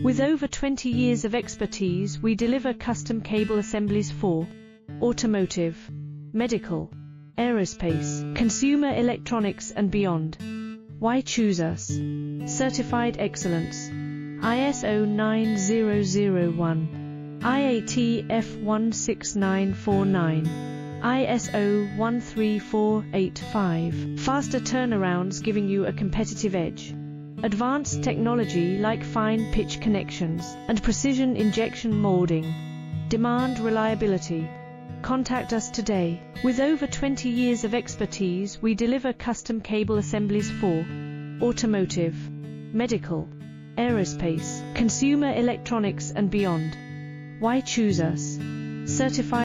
With over 20 years of expertise, we deliver custom cable assemblies for automotive, medical, aerospace, consumer electronics and beyond. Why choose us? Certified excellence. ISO 9001, IATF 16949, ISO 13485. Faster turnarounds giving you a competitive edge. Advanced technology like fine pitch connections and precision injection molding. Demand reliability. Contact us today. With over 20 years of expertise, we deliver custom cable assemblies for automotive, medical, aerospace, consumer electronics and beyond. Why choose us? Certified